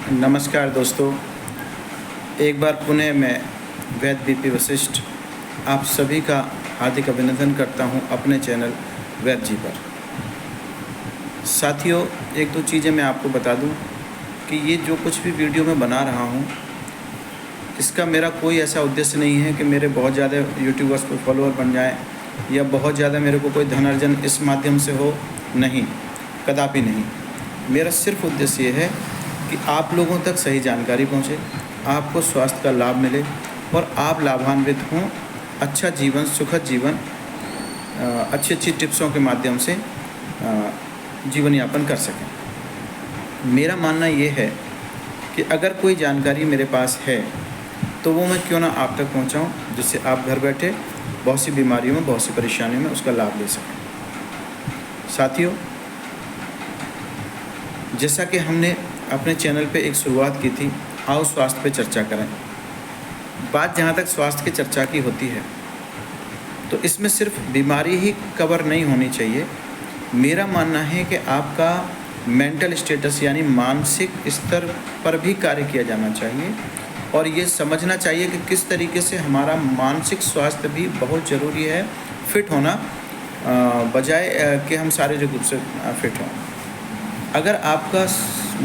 नमस्कार दोस्तों, एक बार पुनः मैं वैद्य बीपी वशिष्ठ आप सभी का हार्दिक अभिनंदन करता हूं अपने चैनल वैद्य जी पर। साथियों, एक दो चीज़ें मैं आपको बता दूं कि ये जो कुछ भी वीडियो मैं बना रहा हूं, इसका मेरा कोई ऐसा उद्देश्य नहीं है कि मेरे बहुत ज़्यादा यूट्यूबर्स पर फॉलोअर बन जाएं या बहुत ज़्यादा मेरे को कोई धन अर्जन इस माध्यम से हो। नहीं, कदापि नहीं। मेरा सिर्फ उद्देश्य ये है कि आप लोगों तक सही जानकारी पहुंचे, आपको स्वास्थ्य का लाभ मिले और आप लाभान्वित हों, अच्छा जीवन, सुखद जीवन, अच्छी अच्छी टिप्सों के माध्यम से जीवन यापन कर सकें। मेरा मानना ये है कि अगर कोई जानकारी मेरे पास है तो वो मैं क्यों ना आप तक पहुंचाऊं, जिससे आप घर बैठे बहुत सी बीमारियों में, बहुत सी परेशानियों में उसका लाभ ले सकें। साथियों, जैसा कि हमने अपने चैनल पे एक शुरुआत की थी, आओ स्वास्थ्य पे चर्चा करें। बात जहाँ तक स्वास्थ्य की चर्चा की होती है तो इसमें सिर्फ बीमारी ही कवर नहीं होनी चाहिए। मेरा मानना है कि आपका मेंटल स्टेटस यानी मानसिक स्तर पर भी कार्य किया जाना चाहिए और ये समझना चाहिए कि किस तरीके से हमारा मानसिक स्वास्थ्य भी बहुत ज़रूरी है। फिट होना बजाय कि हम शारीरिक रूप से फिट हों। अगर आपका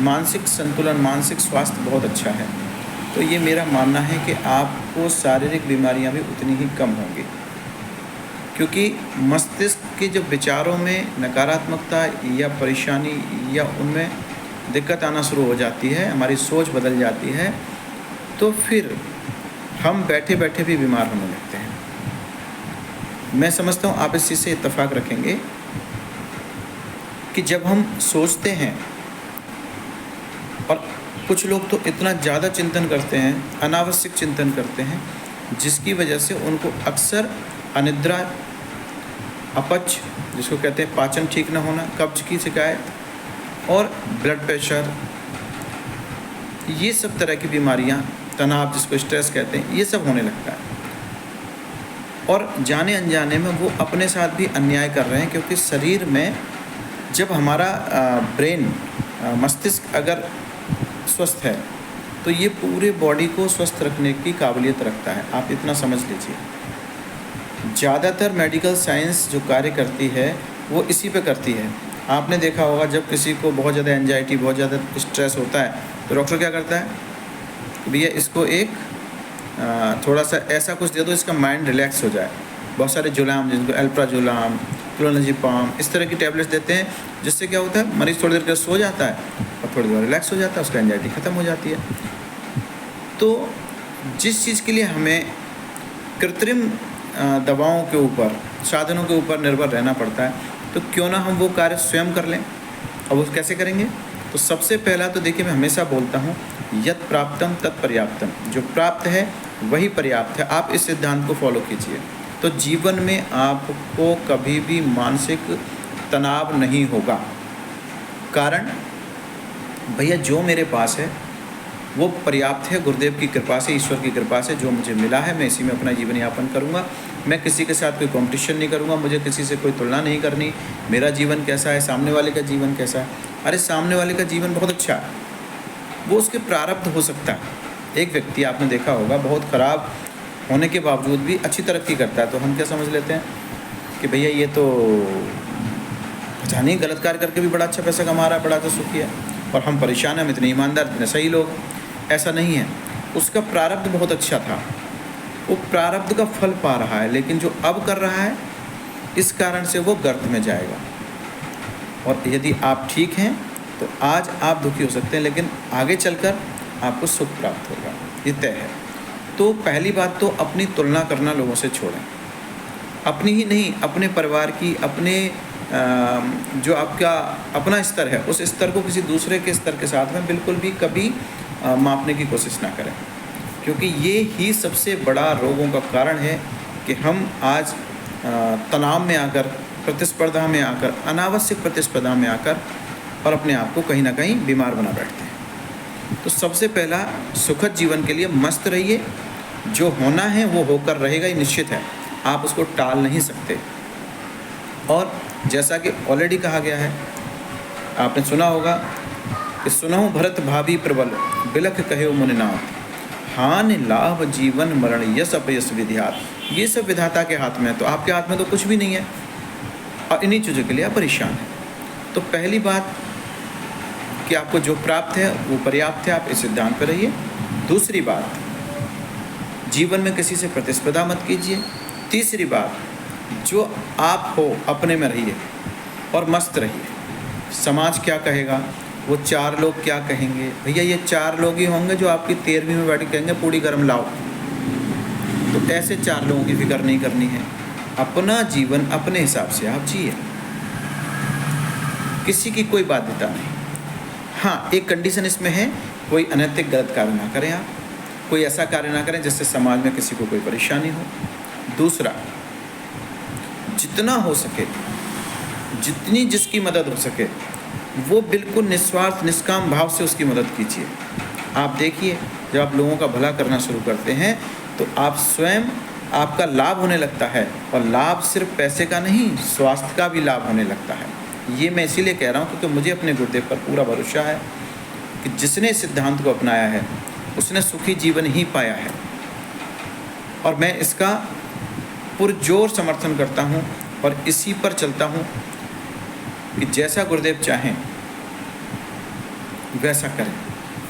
मानसिक संतुलन, मानसिक स्वास्थ्य बहुत अच्छा है तो ये मेरा मानना है कि आपको शारीरिक बीमारियां भी उतनी ही कम होंगी, क्योंकि मस्तिष्क के जब विचारों में नकारात्मकता या परेशानी या उनमें दिक्कत आना शुरू हो जाती है, हमारी सोच बदल जाती है, तो फिर हम बैठे बैठे भी बीमार होने लगते हैं। मैं समझता हूँ आप इस चीज़ से इत्तेफाक रखेंगे कि जब हम सोचते हैं, और कुछ लोग तो इतना ज़्यादा चिंतन करते हैं, अनावश्यक चिंतन करते हैं, जिसकी वजह से उनको अक्सर अनिद्रा, अपच जिसको कहते हैं पाचन ठीक ना होना, कब्ज की शिकायत और ब्लड प्रेशर, ये सब तरह की बीमारियां, तनाव जिसको स्ट्रेस कहते हैं, ये सब होने लगता है। और जाने अनजाने में वो अपने साथ भी अन्याय कर रहे हैं, क्योंकि शरीर में जब हमारा ब्रेन, मस्तिष्क अगर स्वस्थ है तो ये पूरे बॉडी को स्वस्थ रखने की काबिलियत रखता है। आप इतना समझ लीजिए। ज़्यादातर मेडिकल साइंस जो कार्य करती है वो इसी पे करती है। आपने देखा होगा जब किसी को बहुत ज़्यादा एंजाइटी, बहुत ज़्यादा स्ट्रेस होता है तो डॉक्टर क्या करता है, भैया इसको एक थोड़ा सा ऐसा कुछ दे दो इसका माइंड रिलैक्स हो जाए। बहुत सारे जुलाम, जिनको अल्प्राजुलाम, क्लोनाजिपाम, इस तरह की टैबलेट्स देते हैं, जिससे क्या होता है, मरीज़ थोड़ी देर के सो जाता है और थोड़ी देर रिलैक्स हो जाता है, उसका एंजाइटी ख़त्म हो जाती है। तो जिस चीज़ के लिए हमें कृत्रिम दवाओं के ऊपर, साधनों के ऊपर निर्भर रहना पड़ता है, तो क्यों ना हम वो कार्य स्वयं कर लें। और वो कैसे करेंगे? तो सबसे पहला तो देखिए, मैं हमेशा बोलता हूँ, यत् प्राप्तम तत् पर्याप्तम। जो प्राप्त है वही पर्याप्त है। आप इस सिद्धांत को फॉलो कीजिए तो जीवन में आपको कभी भी मानसिक तनाव नहीं होगा। कारण भैया जो मेरे पास है वो पर्याप्त है, गुरुदेव की कृपा से, ईश्वर की कृपा से जो मुझे मिला है मैं इसी में अपना जीवन यापन करूँगा। मैं किसी के साथ कोई कंपटीशन नहीं करूँगा, मुझे किसी से कोई तुलना नहीं करनी। मेरा जीवन कैसा है, सामने वाले का जीवन कैसा है। अरे सामने वाले का जीवन बहुत अच्छा है, वो उसके प्रारब्ध हो सकता है। एक व्यक्ति आपने देखा होगा बहुत ख़राब होने के बावजूद भी अच्छी तरक्की करता है, तो हम क्या समझ लेते हैं कि भैया ये तो पता नहीं गलत कार्य करके भी बड़ा अच्छा पैसा कमा रहा है, बड़ा अच्छा सुखी है, और हम परेशान हैं, हम इतने ईमानदार, इतने सही लोग। ऐसा नहीं है, उसका प्रारब्ध बहुत अच्छा था, वो प्रारब्ध का फल पा रहा है, लेकिन जो अब कर रहा है इस कारण से वो गर्त में जाएगा। और यदि आप ठीक हैं तो आज आप दुखी हो सकते हैं, लेकिन आगे चलकर आपको सुख प्राप्त होगा, ये तय है। तो पहली बात तो अपनी तुलना करना लोगों से छोड़ें। अपनी ही नहीं, अपने परिवार की, अपने जो आपका अपना स्तर है उस स्तर को किसी दूसरे के स्तर के साथ में बिल्कुल भी कभी मापने की कोशिश ना करें, क्योंकि ये ही सबसे बड़ा रोगों का कारण है कि हम आज तनाव में आकर, प्रतिस्पर्धा में आकर, अनावश्यक प्रतिस्पर्धा में आकर और अपने आप को कहीं ना कहीं बीमार बना बैठते हैं। तो सबसे पहला, सुखद जीवन के लिए मस्त रहिए। जो होना है वो होकर रहेगा, ये निश्चित है, आप उसको टाल नहीं सकते। और जैसा कि ऑलरेडी कहा गया है, आपने सुना होगा कि सुनहु भरत भाभी प्रबल, बिलख कहो मुनिनाथ, हानि लाभ जीवन मरण यश अपयश विधियात। ये सब विधाता के हाथ में है, तो आपके हाथ में तो कुछ भी नहीं है और इन्हीं चीज़ों के लिए आप परेशान हैं। तो पहली बात कि आपको जो प्राप्त है वो पर्याप्त है, आप इस सिद्धांत पर रहिए। दूसरी बात, जीवन में किसी से प्रतिस्पर्धा मत कीजिए। तीसरी बात, जो आप हो अपने में रहिए और मस्त रहिए। समाज क्या कहेगा, वो 4 लोग क्या कहेंगे, भैया ये 4 लोग ही होंगे जो आपकी 13वीं में बैठ के कहेंगे पूड़ी गर्म लाओ। तो ऐसे 4 लोगों की फिक्र नहीं करनी है। अपना जीवन अपने हिसाब से आप जिए, किसी की कोई बाध्यता नहीं। हाँ, एक कंडीशन इसमें है, कोई अनैतिक गलत कार्य ना करें, आप कोई ऐसा कार्य ना करें जिससे समाज में किसी को कोई परेशानी हो। दूसरा, जितना हो सके, जितनी जिसकी मदद हो सके, वो बिल्कुल निस्वार्थ निष्काम भाव से उसकी मदद कीजिए। आप देखिए, जब आप लोगों का भला करना शुरू करते हैं तो आप स्वयं, आपका लाभ होने लगता है, और लाभ सिर्फ पैसे का नहीं, स्वास्थ्य का भी लाभ होने लगता है। ये मैं इसीलिए कह रहा हूँ क्योंकि मुझे अपने गुरुदेव पर पूरा भरोसा है कि जिसने इस सिद्धांत को अपनाया है उसने सुखी जीवन ही पाया है, और मैं इसका पुरजोर समर्थन करता हूँ और इसी पर चलता हूँ कि जैसा गुरुदेव चाहें वैसा करें।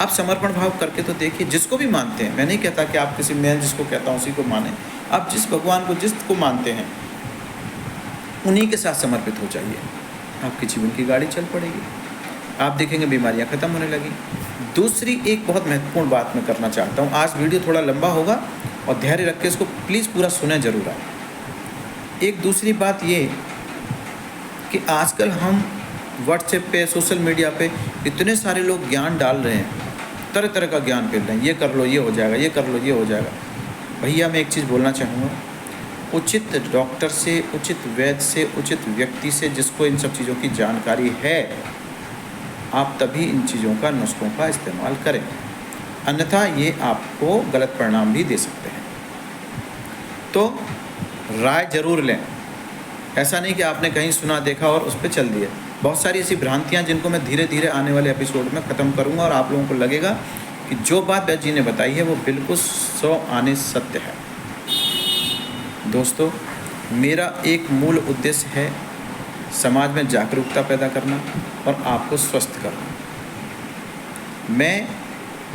आप समर्पण भाव करके तो देखिए, जिसको भी मानते हैं, मैं नहीं कहता कि आप किसी, मैं जिसको कहता हूँ उसी को माने, आप जिस भगवान को जिसको मानते हैं उन्हीं के साथ समर्पित हो जाइए, आपके जीवन की गाड़ी चल पड़ेगी, आप देखेंगे बीमारियां खत्म होने लगी। दूसरी एक बहुत महत्वपूर्ण बात मैं करना चाहता हूँ, आज वीडियो थोड़ा लंबा होगा और धैर्य रख के इसको प्लीज़ पूरा सुने जरूर आप। एक दूसरी बात ये कि आजकल हम व्हाट्सएप पे, सोशल मीडिया पे इतने सारे लोग ज्ञान डाल रहे हैं, तरह तरह का ज्ञान फैल रहे हैं, ये कर लो ये हो जाएगा, ये कर लो ये हो जाएगा। भैया मैं एक चीज़ बोलना चाहूँगा, उचित डॉक्टर से, उचित वैद्य से, उचित व्यक्ति से जिसको इन सब चीज़ों की जानकारी है, आप तभी इन चीज़ों का, नुस्खों का इस्तेमाल करें, अन्यथा ये आपको गलत परिणाम भी दे सकते हैं। तो राय जरूर लें, ऐसा नहीं कि आपने कहीं सुना देखा और उस पर चल दिए। बहुत सारी ऐसी भ्रांतियाँ जिनको मैं धीरे धीरे आने वाले एपिसोड में ख़त्म करूँगा और आप लोगों को लगेगा कि जो बात वैद्य जी ने बताई है वो बिल्कुल 100 आने सत्य है। दोस्तों, मेरा एक मूल उद्देश्य है समाज में जागरूकता पैदा करना और आपको स्वस्थ करना। मैं,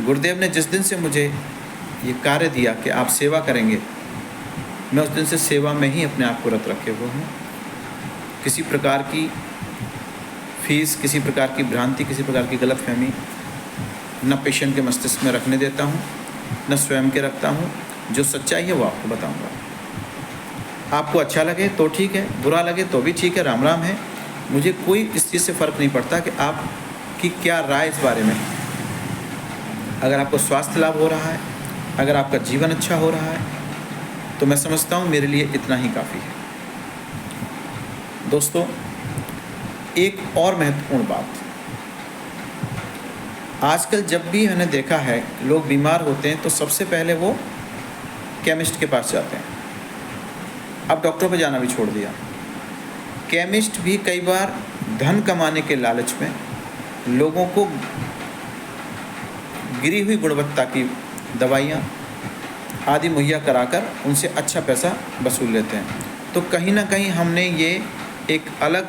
गुरुदेव ने जिस दिन से मुझे ये कार्य दिया कि आप सेवा करेंगे, मैं उस दिन से सेवा में ही अपने आप को रत रखे हुए हूँ। किसी प्रकार की फीस, किसी प्रकार की भ्रांति, किसी प्रकार की गलतफहमी न पेशेंट के मस्तिष्क में रखने देता हूँ, न स्वयं के रखता हूँ। जो सच्चाई है वो आपको बताऊँगा। आपको अच्छा लगे तो ठीक है, बुरा लगे तो भी ठीक है, राम राम है। मुझे कोई इस चीज़ से फ़र्क नहीं पड़ता कि आपकी क्या राय इस बारे में है। अगर आपको स्वास्थ्य लाभ हो रहा है, अगर आपका जीवन अच्छा हो रहा है, तो मैं समझता हूँ मेरे लिए इतना ही काफ़ी है। दोस्तों, एक और महत्वपूर्ण बात, आजकल जब भी मैंने देखा है लोग बीमार होते हैं तो सबसे पहले वो केमिस्ट के पास जाते हैं। अब डॉक्टर पे जाना भी छोड़ दिया। केमिस्ट भी कई बार धन कमाने के लालच में लोगों को गिरी हुई गुणवत्ता की दवाइयाँ आदि मुहैया कराकर उनसे अच्छा पैसा वसूल लेते हैं। तो कहीं ना कहीं हमने ये एक अलग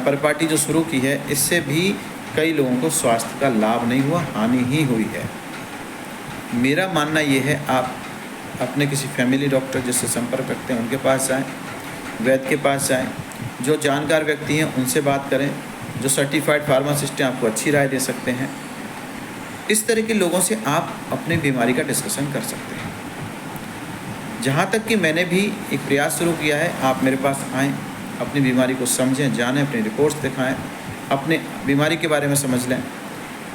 परिपाटी जो शुरू की है, इससे भी कई लोगों को स्वास्थ्य का लाभ नहीं हुआ, हानि ही हुई है। मेरा मानना ये है, आप अपने किसी फैमिली डॉक्टर जिससे संपर्क रखते हैं उनके पास जाएं, वैद्य के पास जाएं, जो जानकार व्यक्ति हैं उनसे बात करें, जो सर्टिफाइड फार्मासिस्ट हैं आपको अच्छी राय दे सकते हैं। इस तरह के लोगों से आप अपनी बीमारी का डिस्कशन कर सकते हैं। जहाँ तक कि मैंने भी एक प्रयास शुरू किया है, आप मेरे पास आएँ, अपनी बीमारी को समझें, जानें, अपनी रिपोर्ट्स दिखाएं, अपने बीमारी के बारे में समझ लें।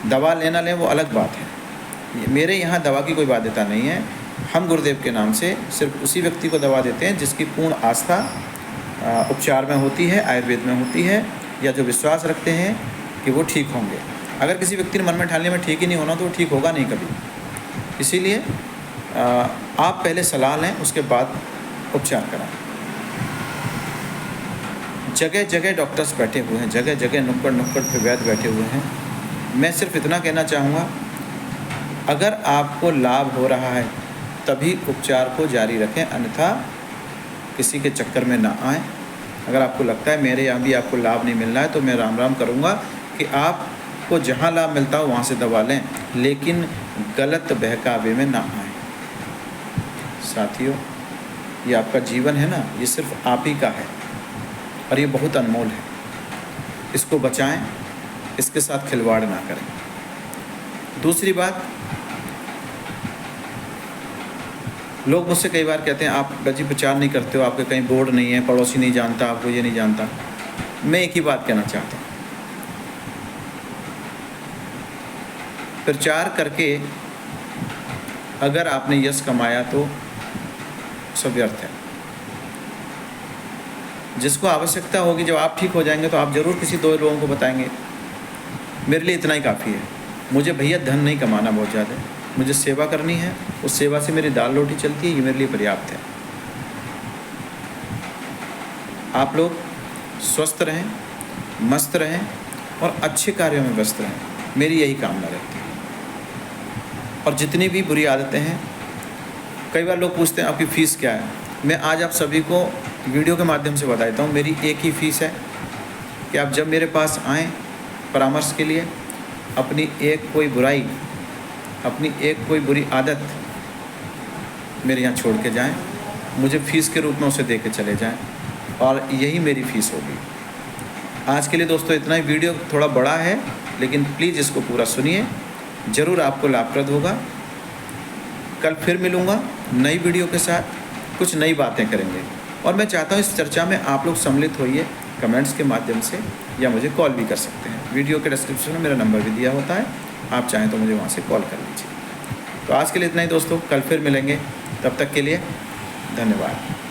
दवा लेना लें वो अलग बात है, मेरे यहाँ दवा की कोई बाध्यता नहीं है। हम गुरुदेव के नाम से सिर्फ उसी व्यक्ति को दवा देते हैं जिसकी पूर्ण आस्था उपचार में होती है, आयुर्वेद में होती है, या जो विश्वास रखते हैं कि वो ठीक होंगे। अगर किसी व्यक्ति ने मन में ठान लिया मैं ठीक ही नहीं होना, तो वो ठीक होगा नहीं कभी। इसीलिए आप पहले सलाह लें, उसके बाद उपचार कराएं। जगह जगह डॉक्टर्स बैठे हुए हैं, जगह जगह नुक्कड़ नुक्कड़ पे वैद्य बैठे हुए हैं। मैं सिर्फ इतना कहना चाहूँगा, अगर आपको लाभ हो रहा है तभी उपचार को जारी रखें, अन्यथा किसी के चक्कर में ना आएँ। अगर आपको लगता है मेरे यहाँ भी आपको लाभ नहीं मिल रहा है तो मैं राम राम करूँगा कि आपको जहाँ लाभ मिलता हो वहाँ से दवा लें, लेकिन गलत बहकावे में ना आएँ। साथियों, ये आपका जीवन है ना, ये सिर्फ आप ही का है और ये बहुत अनमोल है। इसको बचाएं, इसके साथ खिलवाड़ ना करें। दूसरी बात, लोग मुझसे कई बार कहते हैं आप जी प्रचार नहीं करते हो, आपके कहीं बोर्ड नहीं है, पड़ोसी नहीं जानता, आपको ये नहीं जानता। मैं एक ही बात कहना चाहता हूँ, प्रचार करके अगर आपने यश कमाया तो सब व्यर्थ है। जिसको आवश्यकता होगी, जब आप ठीक हो जाएंगे तो आप ज़रूर किसी 2 लोगों को बताएंगे। मेरे लिए इतना ही काफ़ी है। मुझे भैया धन नहीं कमाना बहुत ज़्यादा, मुझे सेवा करनी है, उस सेवा से मेरी दाल रोटी चलती है, ये मेरे लिए पर्याप्त है। आप लोग स्वस्थ रहें, मस्त रहें और अच्छे कार्यों में व्यस्त रहें, मेरी यही कामना रहती है। और जितनी भी बुरी आदतें हैं, कई बार लोग पूछते हैं आपकी फ़ीस क्या है। मैं आज आप सभी को वीडियो के माध्यम से बता देता हूँ, मेरी एक ही फ़ीस है कि आप जब मेरे पास आएँ परामर्श के लिए, अपनी एक कोई बुराई, अपनी एक कोई बुरी आदत मेरे यहाँ छोड़ के जाएं, मुझे फ़ीस के रूप में उसे दे के चले जाएं, और यही मेरी फ़ीस होगी। आज के लिए दोस्तों इतना ही। वीडियो थोड़ा बड़ा है, लेकिन प्लीज़ इसको पूरा सुनिए, ज़रूर आपको लाभप्रद होगा। कल फिर मिलूँगा नई वीडियो के साथ, कुछ नई बातें करेंगे। और मैं चाहता हूँ इस चर्चा में आप लोग सम्मिलित होइए कमेंट्स के माध्यम से, या मुझे कॉल भी कर सकते हैं। वीडियो के डिस्क्रिप्शन में मेरा नंबर भी दिया होता है, आप चाहें तो मुझे वहाँ से कॉल कर लीजिए। तो आज के लिए इतना ही दोस्तों, कल फिर मिलेंगे, तब तक के लिए धन्यवाद।